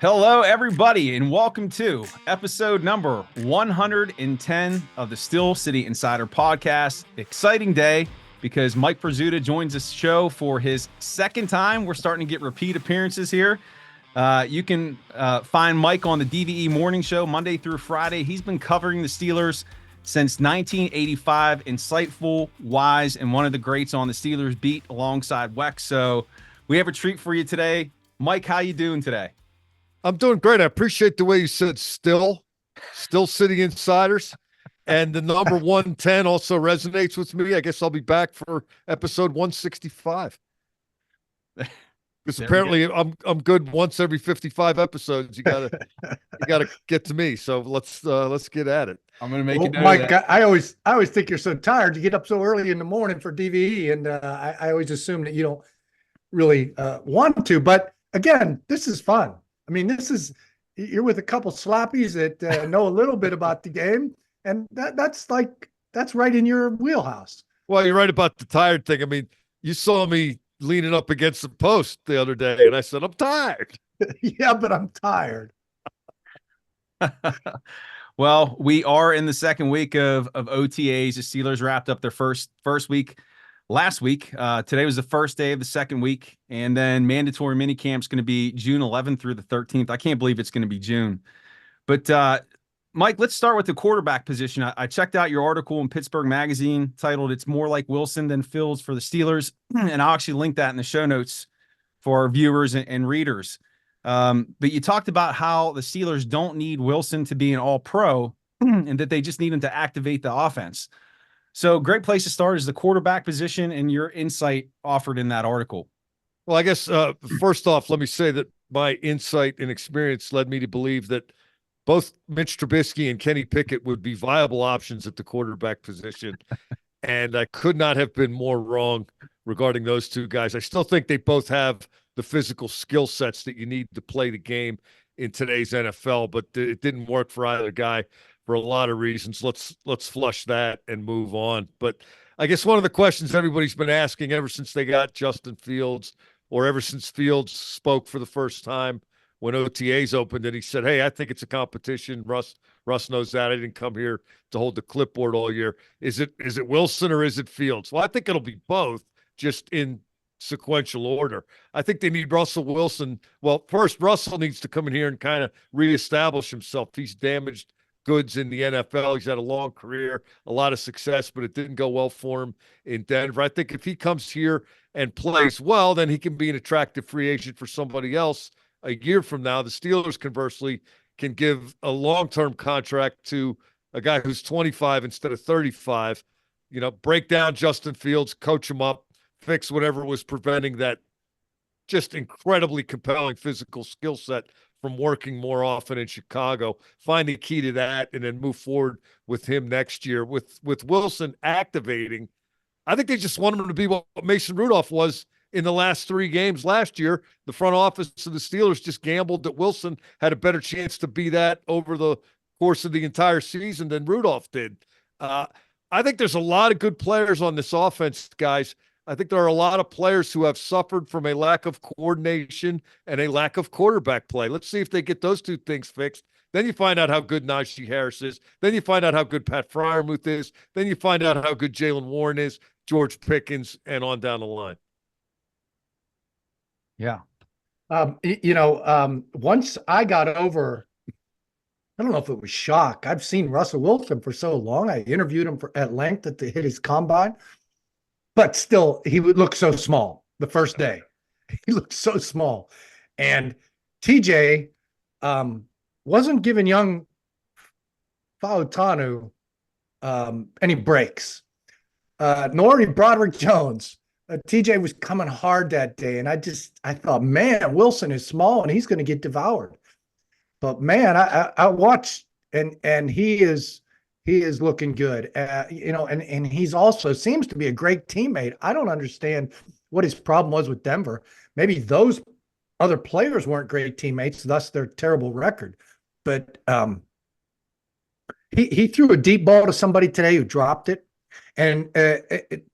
Hello, everybody, and welcome to episode number 110 of the Steel City Insider podcast. Exciting day because Mike Prisuta joins the show for his second time. We're starting to get repeat appearances here. You can find Mike on the DVE morning show Monday through Friday. He's been covering the Steelers since 1985. Insightful, wise, and one of the greats on the Steelers beat alongside Wex. So we have a treat for you today. Mike, how you doing today? I'm doing great. I appreciate the way you said Steel City Insiders. And the number 110 also resonates with me. I guess I'll be back for episode 165. Because apparently I'm good once every 55 episodes. You gotta get to me. So let's get at it. I'm gonna make it. Mike, I always think you're so tired. You get up so early in the morning for DVE, and I always assume that you don't really want to. But again, this is fun. I mean, you're with a couple slappies that know a little bit about the game, and that's right in your wheelhouse. Well, you're right about the tired thing. I mean, you saw me leaning up against the post the other day, and I said, I'm tired. Yeah, but I'm tired. Well, we are in the second week of OTAs. The Steelers wrapped up their first week last week. Today was the first day of the second week, and then mandatory minicamp is going to be June 11th through the 13th. I can't believe it's going to be June. But Mike, let's start with the quarterback position. I checked out your article in Pittsburgh Magazine titled "It's More Like Wilson Than Fields for the Steelers," and I'll actually link that in the show notes for our viewers and readers. But you talked about how the Steelers don't need Wilson to be an all-pro and that they just need him to activate the offense. So great place to start is the quarterback position and your insight offered in that article. Well, I guess first off, let me say that my insight and experience led me to believe that both Mitch Trubisky and Kenny Pickett would be viable options at the quarterback position. And I could not have been more wrong regarding those two guys. I still think they both have the physical skill sets that you need to play the game in today's NFL, but it didn't work for either guy for a lot of reasons. Let's flush that and move on. But I guess one of the questions everybody's been asking ever since they got Justin Fields, or ever since Fields spoke for the first time when OTAs opened, and he said, hey, I think it's a competition. Russ knows that. I didn't come here to hold the clipboard all year. Is it Wilson or is it Fields? Well, I think it'll be both, just in sequential order. I think they need Russell Wilson. Well, first, Russell needs to come in here and kind of reestablish himself. He's damaged goods in the NFL. He's had a long career, a lot of success, but it didn't go well for him in Denver. I think if he comes here and plays well, then he can be an attractive free agent for somebody else a year from now. The Steelers, conversely, can give a long-term contract to a guy who's 25 instead of 35. You know, break down Justin Fields, coach him up, fix whatever was preventing that just incredibly compelling physical skill set from working more often in Chicago. Find the key to that and then move forward with him next year. With Wilson activating, I think they just want him to be what Mason Rudolph was in the last 3 games last year. The front office of the Steelers just gambled that Wilson had a better chance to be that over the course of the entire season than Rudolph did. I think there's a lot of good players on this offense, guys. I think there are a lot of players who have suffered from a lack of coordination and a lack of quarterback play. Let's see if they get those two things fixed. Then you find out how good Najee Harris is. Then you find out how good Pat Freiermuth is. Then you find out how good Jalen Warren is, George Pickens, and on down the line. Yeah. Once I got over, I don't know if it was shock. I've seen Russell Wilson for so long. I interviewed him at length to hit his combine. But still, he would look so small the first day. He looked so small. And TJ wasn't giving young Fautanu any breaks, nor Broderick Jones. TJ was coming hard that day. And I thought, man, Wilson is small and he's going to get devoured. But, man, I watched, and he is looking good, and he's also seems to be a great teammate. I don't understand what his problem was with Denver. Maybe those other players weren't great teammates, thus their terrible record. But he threw a deep ball to somebody today who dropped it, and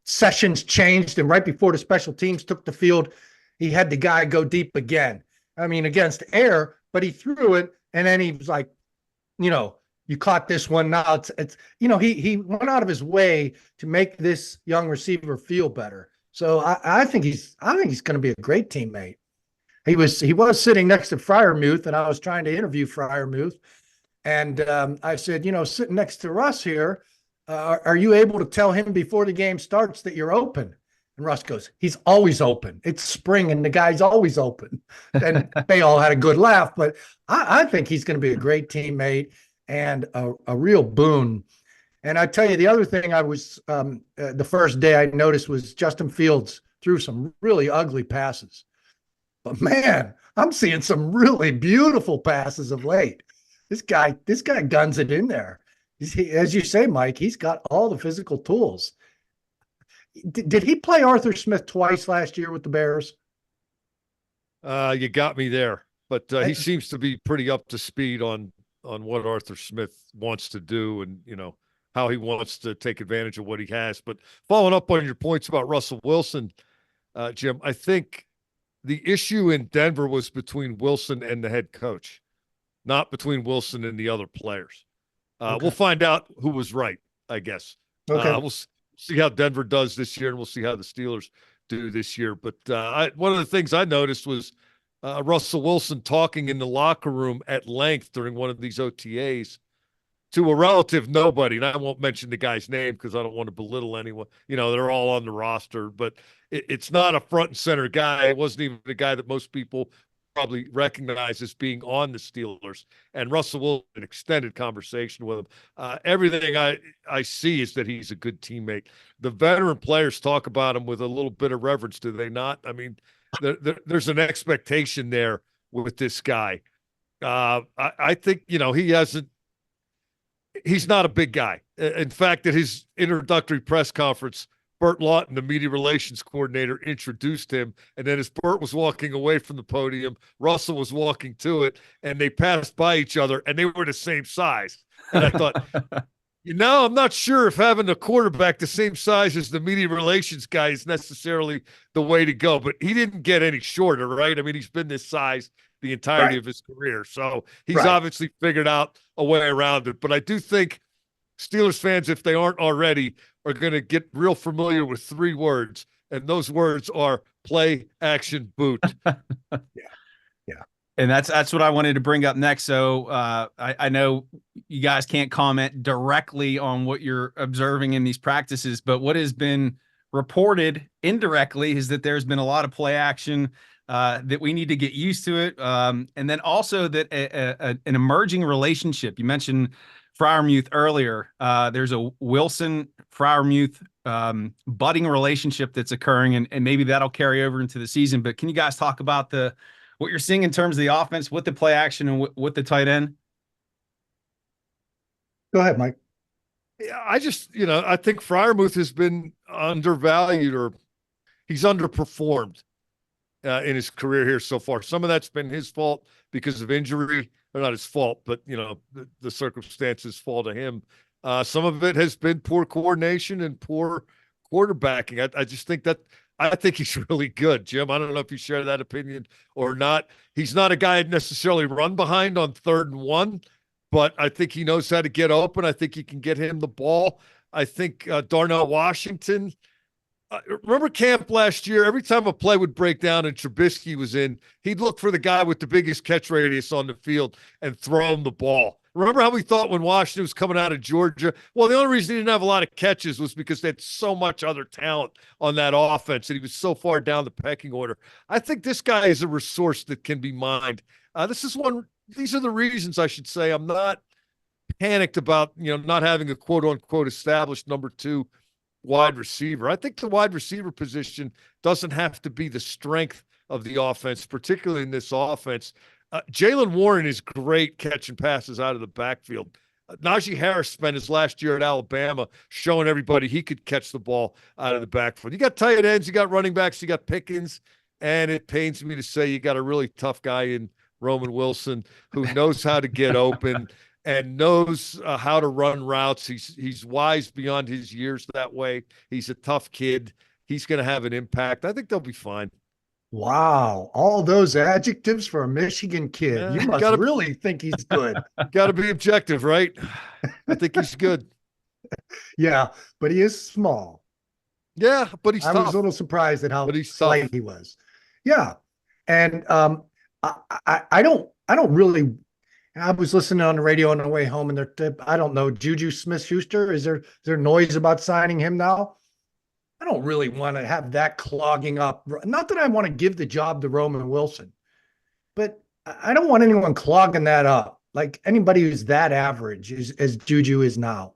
sessions changed, and right before the special teams took the field, he had the guy go deep again. I mean, against air, but he threw it, and then he was like, you caught this one. Now it's he went out of his way to make this young receiver feel better. So I think he's going to be a great teammate. He was sitting next to Freiermuth, and I was trying to interview Freiermuth, and I said, sitting next to Russ here, are you able to tell him before the game starts that you're open? And Russ goes, he's always open. It's spring, and the guy's always open. And they all had a good laugh, but I think he's going to be a great teammate and a real boon. And I tell you, the other thing I was the first day I noticed was Justin Fields threw some really ugly passes. But man, I'm seeing some really beautiful passes of late. This guy guns it in there. As you say, Mike, he's got all the physical tools. Did he play Arthur Smith twice last year with the Bears? You got me there, but he seems to be pretty up to speed on what Arthur Smith wants to do, and how he wants to take advantage of what he has. But following up on your points about Russell Wilson, Jim, I think the issue in Denver was between Wilson and the head coach, not between Wilson and the other players. Okay. We'll find out who was right, I guess. Okay. We'll see how Denver does this year, and we'll see how the Steelers do this year. But one of the things I noticed was Russell Wilson talking in the locker room at length during one of these OTAs to a relative nobody. And I won't mention the guy's name because I don't want to belittle anyone. They're all on the roster, but it's not a front and center guy. It wasn't even the guy that most people probably recognize as being on the Steelers. And Russell Wilson, an extended conversation with him. Everything I see is that he's a good teammate. The veteran players talk about him with a little bit of reverence, do they not? I mean, there's an expectation there with this guy. I think, he's not a big guy. In fact, at his introductory press conference, Burt Lawton, the media relations coordinator, introduced him. And then as Burt was walking away from the podium, Russell was walking to it, and they passed by each other, and they were the same size. And I thought, I'm not sure if having a quarterback the same size as the media relations guy is necessarily the way to go. But he didn't get any shorter, right? I mean, he's been this size the entirety of his career. So he's obviously figured out a way around it. But I do think Steelers fans, if they aren't already, are going to get real familiar with 3 words, and those words are play, action, boot. Yeah. And that's what I wanted to bring up next. So I know you guys can't comment directly on what you're observing in these practices, but what has been reported indirectly is that there's been a lot of play action, that we need to get used to it. And then also that an emerging relationship. You mentioned Freiermuth earlier. There's a Wilson Freiermuth budding relationship that's occurring, and maybe that'll carry over into the season. But can you guys talk about what you're seeing in terms of the offense with the play action and with the tight end? Go ahead, Mike. Yeah, I think Freiermuth has been undervalued, or he's underperformed in his career here so far. Some of that's been his fault because of injury. Or not his fault, but the circumstances fall to him. Some of it has been poor coordination and poor quarterbacking. I just think I think he's really good, Jim. I don't know if you share that opinion or not. He's not a guy I'd necessarily run behind on 3rd and 1, but I think he knows how to get open. I think you can get him the ball. I think Darnell Washington. Remember camp last year? Every time a play would break down and Trubisky was in, he'd look for the guy with the biggest catch radius on the field and throw him the ball. Remember how we thought when Washington was coming out of Georgia? Well, the only reason he didn't have a lot of catches was because they had so much other talent on that offense, and he was so far down the pecking order. I think this guy is a resource that can be mined. These are the reasons, I should say, I'm not panicked about not having a quote unquote established number 2 wide receiver. I think the wide receiver position doesn't have to be the strength of the offense, particularly in this offense. Jaylen Warren is great catching passes out of the backfield. Najee Harris spent his last year at Alabama showing everybody he could catch the ball out of the backfield. You got tight ends, you got running backs, you got Pickens, and it pains me to say you got a really tough guy in Roman Wilson who knows how to get open and knows how to run routes. He's wise beyond his years that way. He's a tough kid. He's going to have an impact. I think they'll be fine. Wow, all those adjectives for a Michigan kid. You You must really think he's good. gotta be objective, right? I think he's good. Yeah, but he is small. Yeah, but he's I was a tough. little surprised at But how he's slight tough. he was. Yeah, and I don't really. I was listening on the radio on the way home, and I don't know, Juju Smith-Schuster. Is there noise about signing him now? I don't really want to have that clogging up. Not that I want to give the job to Roman Wilson, but I don't want anyone clogging that up. Like anybody who's that average is as Juju is now.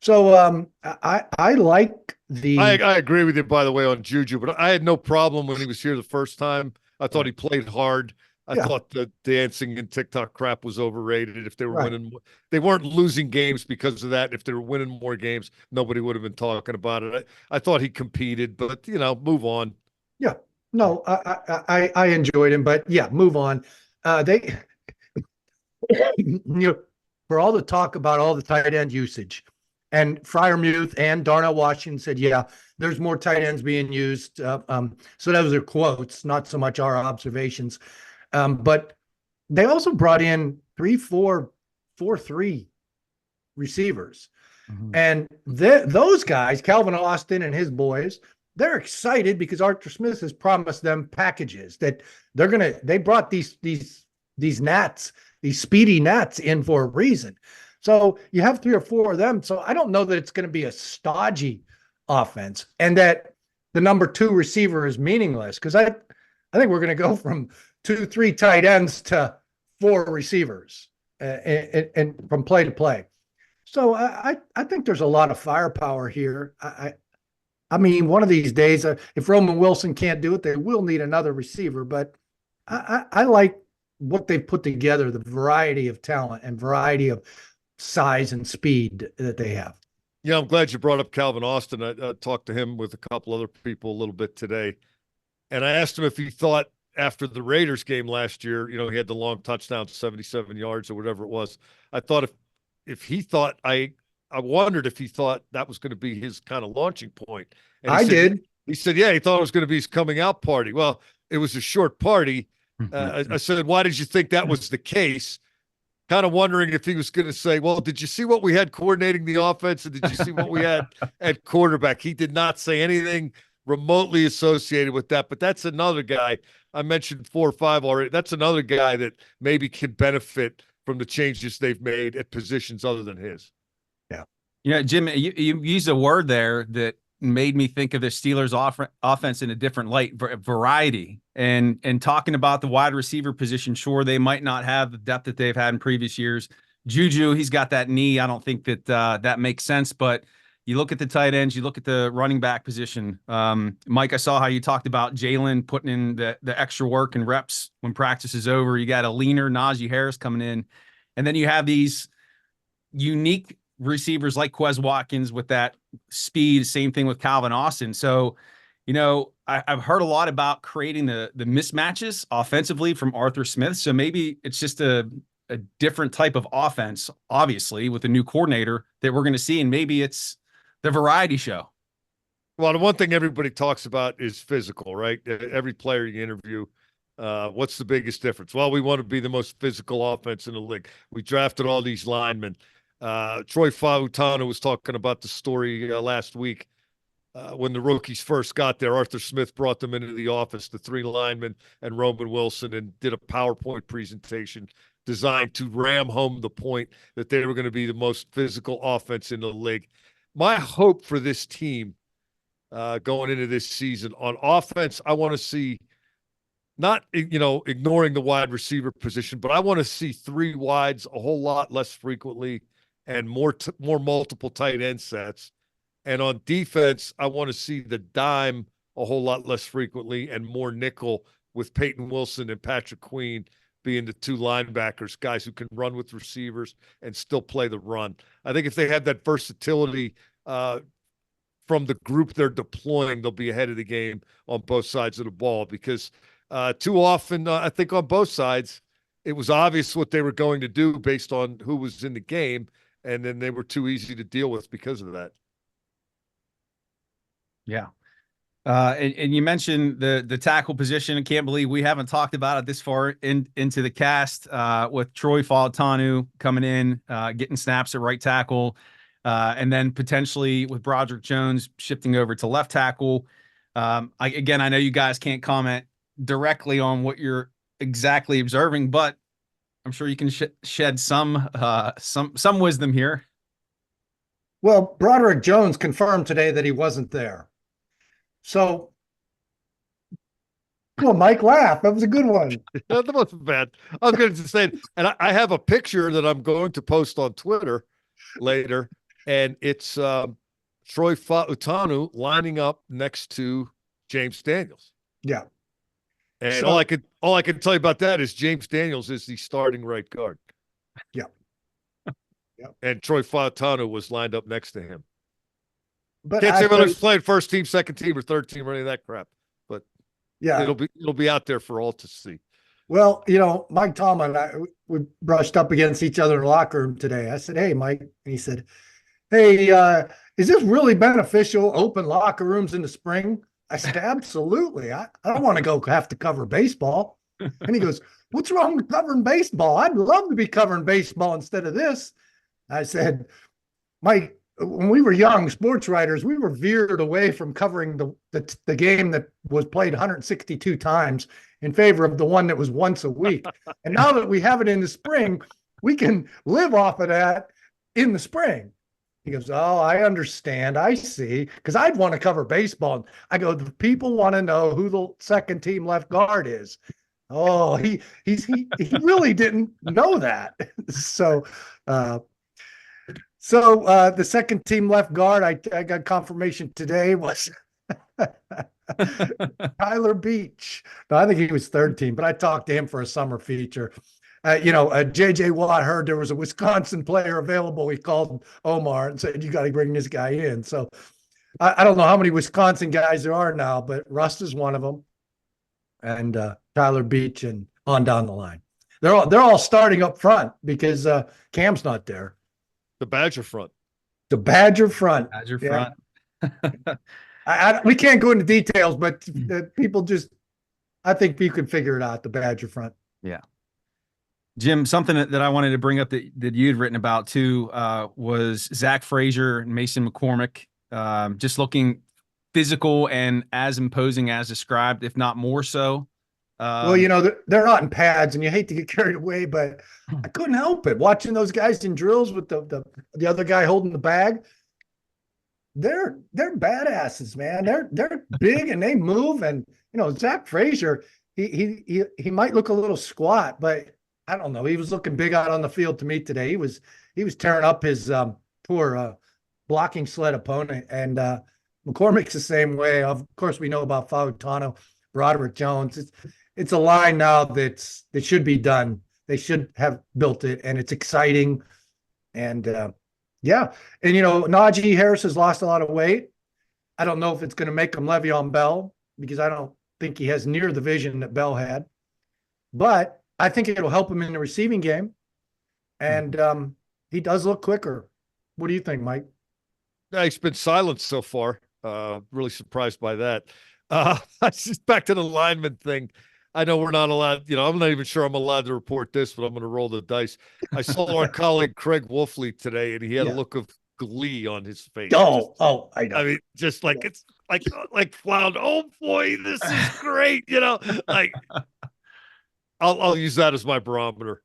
So I like the I agree with you, by the way, on Juju, but I had no problem when he was here the first time. I thought he played hard. I yeah, thought the dancing and TikTok crap was overrated. If they were right. winning, they weren't losing games because of that. If they were winning more games, nobody would have been talking about it. I thought he competed, but move on. Yeah. No, I enjoyed him, but yeah, move on. They for all the talk about all the tight end usage, and Fryermuth and Darnell Washington said, yeah, there's more tight ends being used. So those are quotes, not so much our observations. But they also brought in 3-4-4-3 receivers. Mhm. And those guys, Calvin Austin and his boys, they're excited because Arthur Smith has promised them packages that they brought these gnats, these speedy gnats in for a reason. So you have 3 or 4 of them. So I don't know that it's going to be a stodgy offense and that the number 2 receiver is meaningless, because I think we're going to go from 2-3 tight ends to 4 receivers and from play to play. So I think there's a lot of firepower here. I mean, one of these days, if Roman Wilson can't do it, they will need another receiver. But I like what they've put together, the variety of talent and variety of size and speed that they have. Yeah, I'm glad you brought up Calvin Austin. I talked to him with a couple other people a little bit today, and I asked him if he thought after the Raiders game last year, he had the long touchdown, 77 yards or whatever it was. I thought if he thought I wondered if he thought that was going to be his kind of launching point. And I did. He said, yeah, he thought it was going to be his coming out party. Well, it was a short party. I said, why did you think that was the case? Kind of wondering if he was going to say, well, did you see what we had coordinating the offense? And did you see what we had at quarterback? He did not say anything remotely associated with that. But that's another guy. I mentioned 4 or 5 already. That's another guy that maybe can benefit from the changes they've made at positions other than his. Yeah. Jim, you used a word there that made me think of the Steelers offense in a different light, variety. And talking about the wide receiver position, sure, they might not have the depth that they've had in previous years. Juju, he's got that knee. I don't think that that makes sense. But you look at the tight ends, you look at the running back position. Mike, I saw how you talked about Jalen putting in the extra work and reps when practice is over. You got a leaner Najee Harris coming in. And then you have these unique receivers like Quez Watkins with that speed. Same thing with Calvin Austin. So, I've heard a lot about creating the mismatches offensively from Arthur Smith. So maybe it's just a different type of offense, obviously, with a new coordinator that we're going to see. And maybe it's the variety show. Well, the one thing everybody talks about is physical, right? Every player you interview, what's the biggest difference? Well, we want to be the most physical offense in the league. We drafted all these linemen. Troy Fautano was talking about the story last week when the rookies first got there. Arthur Smith brought them into the office, the 3 linemen and Roman Wilson, and did a PowerPoint presentation designed to ram home the point that they were going to be the most physical offense in the league. My hope for this team going into this season on offense, I want to see not, ignoring the wide receiver position, but I want to see 3 wides a whole lot less frequently and more multiple tight end sets. And on defense, I want to see the dime a whole lot less frequently and more nickel, with Peyton Wilson and Patrick Queen being the 2 linebackers, guys who can run with receivers and still play the run. I think if they have that versatility from the group they're deploying, they'll be ahead of the game on both sides of the ball, because too often, I think on both sides, it was obvious what they were going to do based on who was in the game, and then they were too easy to deal with because of that. Yeah. And you mentioned the tackle position. I can't believe we haven't talked about it this far into the cast, with Troy Fautanu coming in, getting snaps at right tackle, and then potentially with Broderick Jones shifting over to left tackle. I know you guys can't comment directly on what you're exactly observing, but I'm sure you can shed some wisdom here. Well, Broderick Jones confirmed today that he wasn't there. So, come on, Mike, laugh. That was a good one. That wasn't bad. I was going to say, and I have a picture that I'm going to post on Twitter later, and it's Troy Fautanu lining up next to James Daniels. Yeah. And So- all I can tell you about that is James Daniels is the starting right guard. Yeah. Yep. And Troy Fautanu was lined up next to him. But Can't say whether actually, he's playing first team, second team, or third team, or any of that crap. But yeah, it'll be out there for all to see. well, Mike Tomlin and I, we brushed up against each other in the locker room today. I said, "Hey, Mike," and he said, "Hey, is this really beneficial? Open locker rooms in the spring?" I said, "Absolutely. I don't want to have to cover baseball." And he goes, "What's wrong with covering baseball? I'd love to be covering baseball instead of this." I said, "Mike, when we were young sports writers, we were veered away from covering the game that was played 162 times in favor of the one that was once a week. And now that we have it in the spring, we can live off of that in the spring." He goes, "Oh, I understand. I see." Because I'd want to cover baseball. I go, "The people want to know who the second team left guard is." Oh, he really didn't know that. So, the second team left guard, I got confirmation today, was Tyler Beach. No, I think he was third team, but I talked to him for a summer feature. JJ Watt heard there was a Wisconsin player available. He called Omar and said, "You got to bring this guy in." So I don't know how many Wisconsin guys there are now, but Rust is one of them, and Tyler Beach, and on down the line. They're all starting up front because Cam's not there. The Badger front. The Badger front. Badger Yeah. front. We can't go into details, but people I think you can figure it out. The Badger front. Yeah. Jim, something that I wanted to bring up that you'd written about too, was Zach Frazier and Mason McCormick, just looking physical and as imposing as described, if not more so. Well, they're not in pads, and you hate to get carried away, but I couldn't help it watching those guys in drills with the other guy holding the bag. They're badasses, man. They're big and they move, and Zach Frazier, he might look a little squat, but I don't know. He was looking big out on the field to me today. He was tearing up his poor blocking sled opponent, and McCormick's the same way. Of course, we know about Fautanu, Broderick Jones. It's a line now that should be done. They should have built it, and it's exciting. And yeah, and Najee Harris has lost a lot of weight. I don't know if it's going to make him Le'Veon Bell, because I don't think he has near the vision that Bell had. But I think it'll help him in the receiving game, and he does look quicker. What do you think, Mike? He's been silent so far. Really surprised by that. Just back to the lineman thing. I know we're not allowed, I'm not even sure I'm allowed to report this, but I'm going to roll the dice. I saw our colleague Craig Wolfley today, and he had a look of glee on his face. I know. I mean, just like it's like flound. Oh boy, this is great. Like I'll use that as my barometer.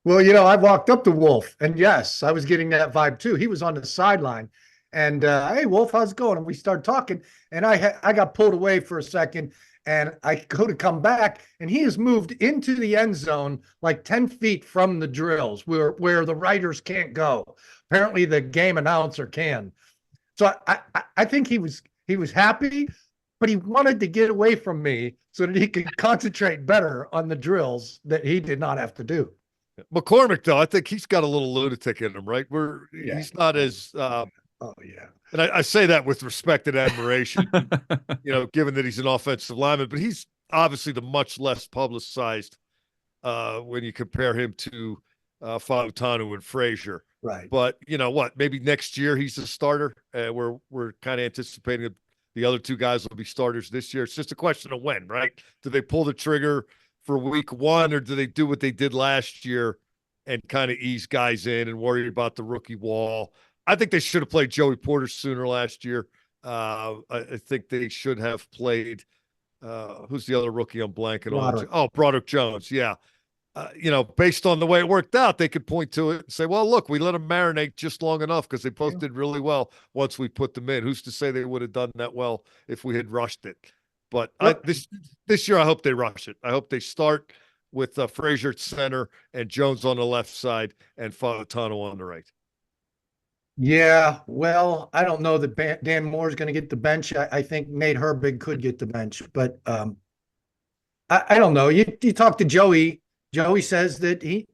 Well, I walked up to Wolf, and yes, I was getting that vibe too. He was on the sideline, and "Hey, Wolf, how's it going?" And we started talking, and I got pulled away for a second, and I go to come back, and he has moved into the end zone like 10 feet from the drills where the writers can't go. Apparently, the game announcer can. So I think he was happy, but he wanted to get away from me so that he could concentrate better on the drills that he did not have to do. McCormick, though, I think he's got a little lunatic in him, right? He's not as oh yeah. And I say that with respect and admiration, given that he's an offensive lineman, but he's obviously the much less publicized when you compare him to Fautanu and Frazier. Right. But maybe next year he's a starter. We're kind of anticipating The other two guys will be starters this year. It's just a question of when, right? Do they pull the trigger for week one, or do they do what they did last year and kind of ease guys in and worry about the rookie wall? I think they should have played Joey Porter sooner last year. I think they should have played who's the other rookie I'm blanking on? Oh, Broderick Jones. Yeah. Based on the way it worked out, they could point to it and say, well, look, we let them marinate just long enough because they both did really well once we put them in. Who's to say they would have done that well if we had rushed it? But this year, I hope they rush it. I hope they start with Frazier at center and Jones on the left side and Fautano on the right. Yeah, well, I don't know that Dan Moore is going to get the bench. I think Nate Herbig could get the bench, but I don't know. You talk to Joey. Joey says that he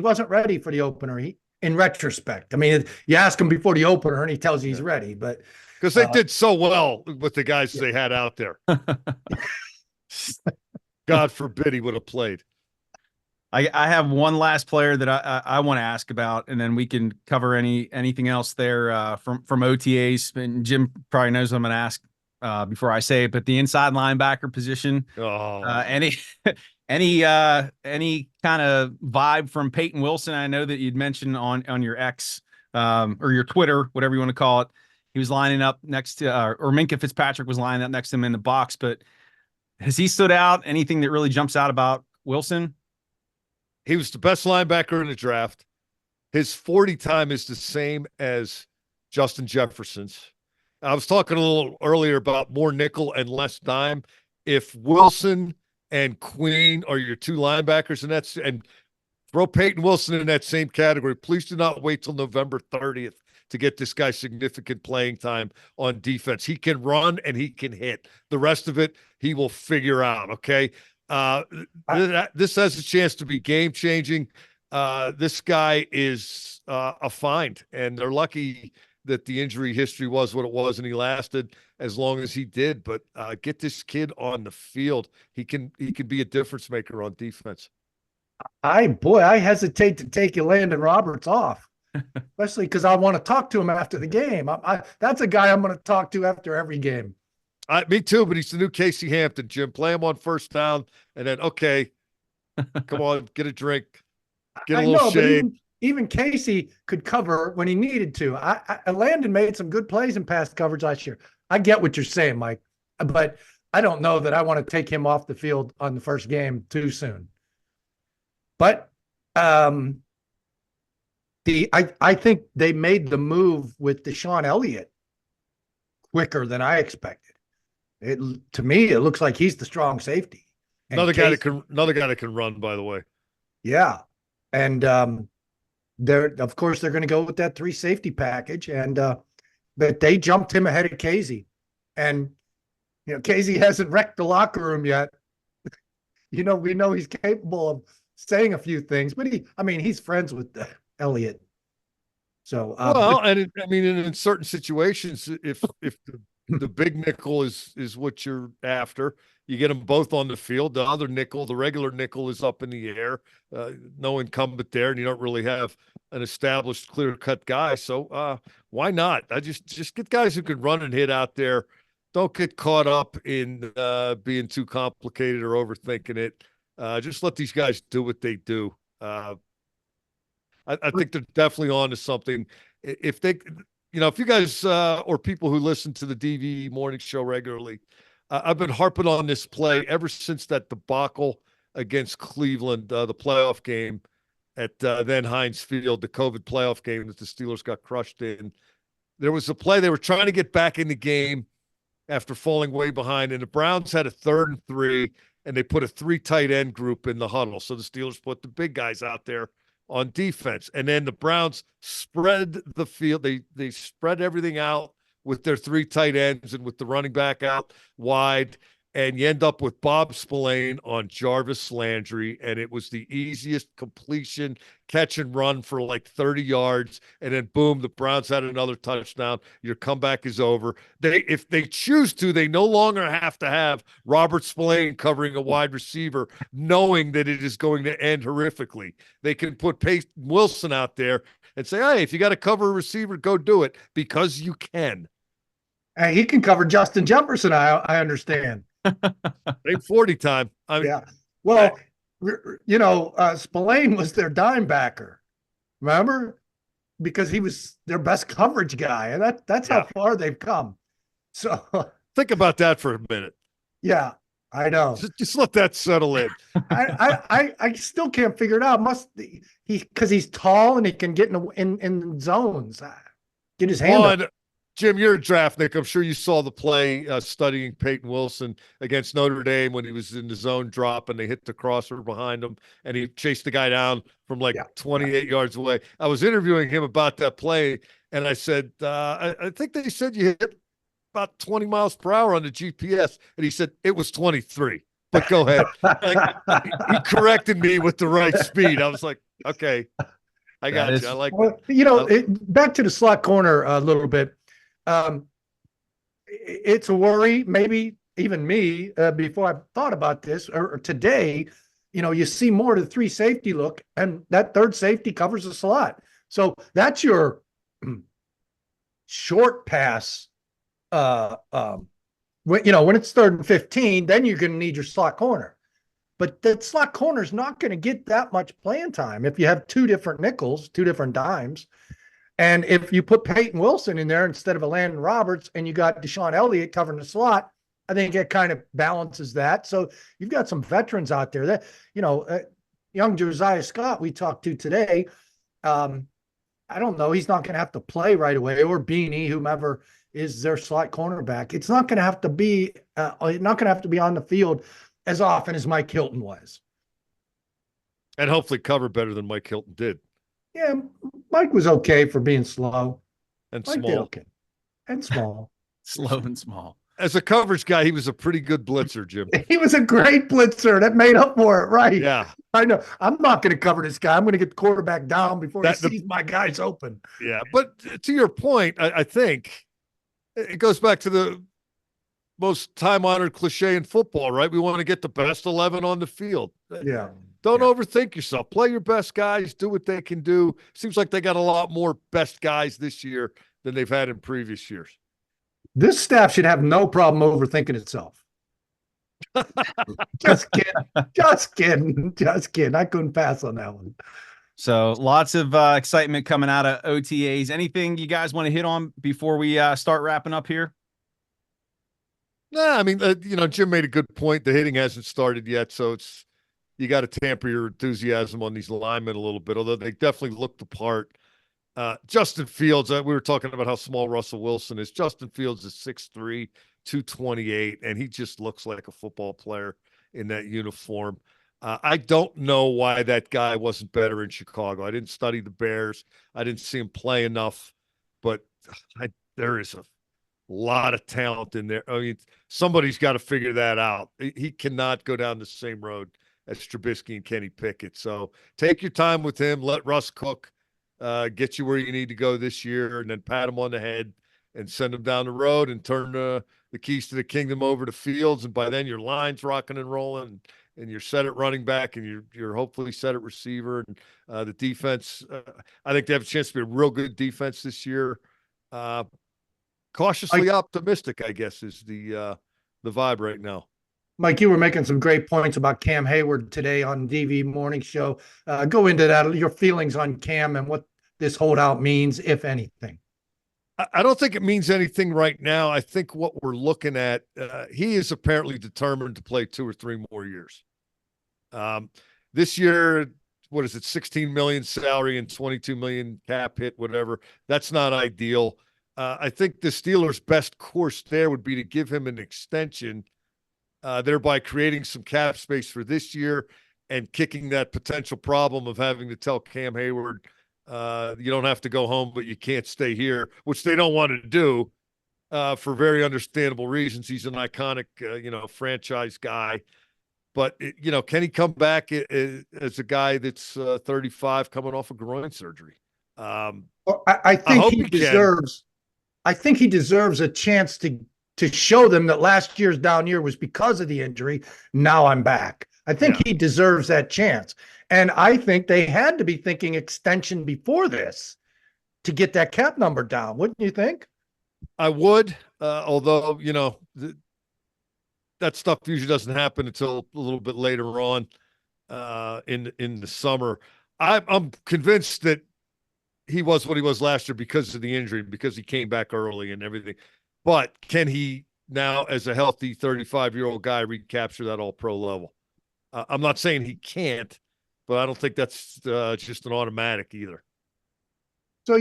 wasn't ready for the opener. In retrospect, I mean, you ask him before the opener and he tells you he's ready, but because they did so well with the guys they had out there. God forbid he would have played. I have one last player that I want to ask about, and then we can cover anything else there from OTAs. And Jim probably knows what I'm going to ask before I say it, but the inside linebacker position. Any kind of vibe from Peyton Wilson? I know that you'd mentioned on your X or your Twitter, whatever you want to call it. He was lining up next to, or Minkah Fitzpatrick was lining up next to him in the box. But has he stood out? Anything that really jumps out about Wilson? He was the best linebacker in the draft. His 40 time is the same as Justin Jefferson's. I was talking a little earlier about more nickel and less dime. If Wilson and Queen are your two linebackers, and throw Peyton Wilson in that same category, please do not wait till November 30th to get this guy significant playing time on defense. He can run and he can hit. The rest of it, he will figure out, okay? This has a chance to be game-changing. This guy is a find, and they're lucky that the injury history was what it was and he lasted as long as he did. But get this kid on the field. He can be a difference maker on defense. I hesitate to take Landon Roberts off, especially because I want to talk to him after the game. That's a guy I'm going to talk to after every game. Me too, but he's the new Casey Hampton, Jim. Play him on first down, and then, okay, come on, get a drink, get a little shade. Even Casey could cover when he needed to. Landon made some good plays in pass coverage last year. I get what you're saying, Mike, but I don't know that I want to take him off the field on the first game too soon. But I think they made the move with Deshaun Elliott quicker than I expected. To me, it looks like he's the strong safety. Another guy that can run, by the way. Yeah, and of course they're going to go with that 3 safety package, and but they jumped him ahead of Casey, and Casey hasn't wrecked the locker room yet. We know he's capable of saying a few things, but he's friends with Elliott. So in certain situations, if the big nickel is what you're after, you get them both on the field. The other nickel, the regular nickel, is up in the air. No incumbent there, and you don't really have an established, clear-cut guy. So why not? I just get guys who can run and hit out there. Don't get caught up in being too complicated or overthinking it. Just let these guys do what they do. I think they're definitely on to something. If you guys or people who listen to the DVE morning show regularly, I've been harping on this play ever since that debacle against Cleveland, the playoff game at then Heinz Field, the COVID playoff game that the Steelers got crushed in. There was a play they were trying to get back in the game after falling way behind, and the Browns had a 3rd and 3, and they put a 3 tight end group in the huddle. So the Steelers put the big guys out there on defense, and then the Browns spread the field. They spread everything out with their 3 tight ends and with the running back out wide, and you end up with Bob Spillane on Jarvis Landry, and it was the easiest completion, catch and run for like 30 yards, and then boom, the Browns had another touchdown. Your comeback is over. If they choose to, they no longer have to have Robert Spillane covering a wide receiver, knowing that it is going to end horrifically. They can put Peyton Wilson out there and say, hey, if you got to cover a receiver, go do it, because you can. And he can cover Justin Jefferson, I understand. Ain't 40 time. I mean, Yeah. Well, Spillane was their dime backer. Remember? Because he was their best coverage guy. And that's how far they've come. So think about that for a minute. yeah, I know. Just let that settle in. I still can't figure it out. Must be because he's tall and he can get in zones. Get his hand up. Jim, you're a draftnik. I'm sure you saw the play studying Peyton Wilson against Notre Dame when he was in the zone drop and they hit the crosser behind him and he chased the guy down from 28 yards away. I was interviewing him about that play and I said, I think they said you hit about 20 miles per hour on the GPS. And he said, it was 23. But go ahead. He corrected me with the right speed. I was like, okay, I got you. I like that. Back to the slot corner a little bit. It's a worry, maybe even me, before I thought about this or today, you see more of the 3 safety look and that third safety covers the slot. So that's your short pass. When it's 3rd and 15, then you're going to need your slot corner. But the slot corner is not going to get that much playing time if you have 2 different nickels, 2 different dimes. And if you put Peyton Wilson in there instead of a Landon Roberts and you got Deshaun Elliott covering the slot, I think it kind of balances that. So you've got some veterans out there that, young Josiah Scott we talked to today. I don't know. He's not going to have to play right away, or Beanie, whomever is their slot cornerback. It's not going to have to be on the field as often as Mike Hilton was. And hopefully cover better than Mike Hilton did. Yeah, Mike was okay for being slow. And Mike small. Okay. And small. Slow and small. As a coverage guy, he was a pretty good blitzer, Jim. He was a great blitzer. That made up for it, right? Yeah. I know. I'm not going to cover this guy. I'm going to get the quarterback down before he sees my guys open. Yeah, but to your point, I think it goes back to the most time-honored cliche in football, right? We want to get the best 11 on the field. Yeah. Don't overthink yourself. Play your best guys. Do what they can do. Seems like they got a lot more best guys this year than they've had in previous years. This staff should have no problem overthinking itself. Just kidding. I couldn't pass on that one. So lots of excitement coming out of OTAs. Anything you guys want to hit on before we start wrapping up here? Nah, I mean, Jim made a good point. The hitting hasn't started yet, so you got to tamper your enthusiasm on these linemen a little bit, although they definitely looked the part. Justin Fields, we were talking about how small Russell Wilson is. Justin Fields is 6'3", 228, and he just looks like a football player in that uniform. I don't know why that guy wasn't better in Chicago. I didn't study the Bears. I didn't see him play enough, but there is a lot of talent in there. I mean, somebody's got to figure that out. He cannot go down the same road as Trubisky and Kenny Pickett. So take your time with him. Let Russ cook, get you where you need to go this year, and then pat him on the head and send him down the road and turn the keys to the kingdom over to Fields. And by then your line's rocking and rolling, and you're set at running back, and you're hopefully set at receiver. And the defense, I think they have a chance to be a real good defense this year. Cautiously optimistic, I guess, is the vibe right now. Mike, you were making some great points about Cam Hayward today on DVE Morning Show. Go into that, your feelings on Cam and what this holdout means, if anything. I don't think it means anything right now. I think what we're looking at, he is apparently determined to play 2 or 3 more years. This year, what is it, 16 million salary and 22 million cap hit, whatever. That's not ideal. I think the Steelers' best course there would be to give him an extension, thereby creating some cap space for this year and kicking that potential problem of having to tell Cam Hayward, you don't have to go home, but you can't stay here, which they don't want to do for very understandable reasons. He's an iconic, franchise guy. But, can he come back as a guy that's 35 coming off of groin surgery? I think he deserves. I think he deserves a chance to show them that last year's down year was because of the injury. Now I'm back. I think he deserves that chance. And I think they had to be thinking extension before this to get that cap number down. Wouldn't you think? I would. Although, that stuff usually doesn't happen until a little bit later on in the summer. I'm convinced that he was what he was last year because of the injury, because he came back early and everything. But can he now, as a healthy 35-year-old guy, recapture that all-pro level? I'm not saying he can't, but I don't think that's just an automatic either. So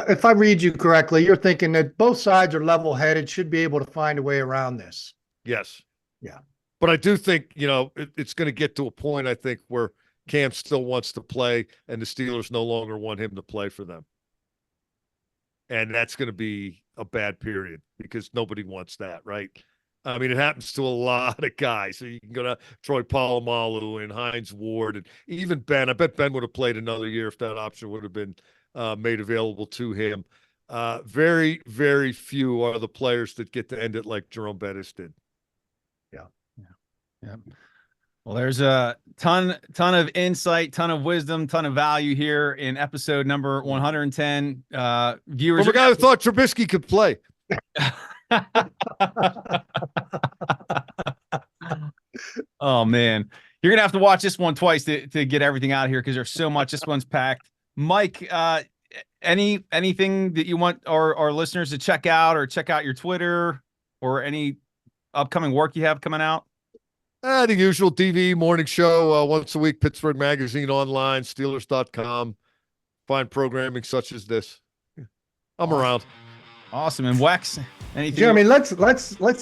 if I read you correctly, you're thinking that both sides are level-headed, should be able to find a way around this. Yes. Yeah. But I do think, it's going to get to a point, I think, where Cam still wants to play and the Steelers no longer want him to play for them. And that's going to be a bad period because nobody wants that, right? I mean, it happens to a lot of guys. So you can go to Troy Polamalu and Hines Ward and even Ben. I bet Ben would have played another year if that option would have been made available to him. Very, very few are the players that get to end it like Jerome Bettis did. Yeah. Well, there's a ton of insight, ton of wisdom, ton of value here in episode number 110. Viewers, From a guy who thought Trubisky could play. Oh man, you're gonna have to watch this one twice to get everything out of here because there's so much. This one's packed. Mike, anything that you want our listeners to check out, or check out your Twitter, or any upcoming work you have coming out? The usual DVE morning show once a week, Pittsburgh Magazine online, Steelers.com. Find programming such as this. I'm around. Awesome. And Wex, anything? Jeremy, let's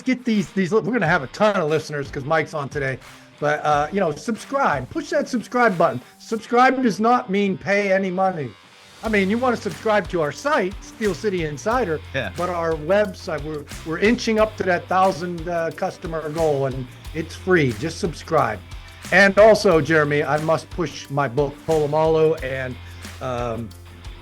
get these. We're going to have a ton of listeners because Mike's on today. But subscribe. Push that subscribe button. Subscribe does not mean pay any money. I mean, you want to subscribe to our site, Steel City Insider, but our website, we're inching up to that 1,000 customer goal, and it's free. Just subscribe. And also, Jeremy, I must push my book, Polamalu and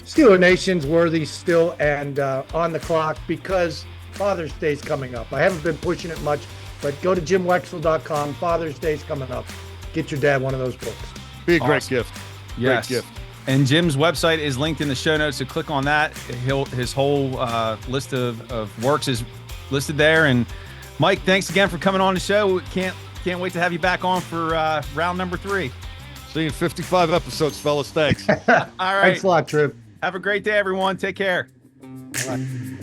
Steeler Nation's worthy still and on the clock because Father's Day's coming up. I haven't been pushing it much, but go to jimwexel.com. Father's Day's coming up. Get your dad one of those books. Be a great gift. Yes. Great gift. And Jim's website is linked in the show notes, so click on that. His whole list of works is listed there. And Mike, thanks again for coming on the show. Can't wait to have you back on for round number 3. See you in 55 episodes, fellas. Thanks. All right. Thanks a lot, Trip. Have a great day, everyone. Take care. All right.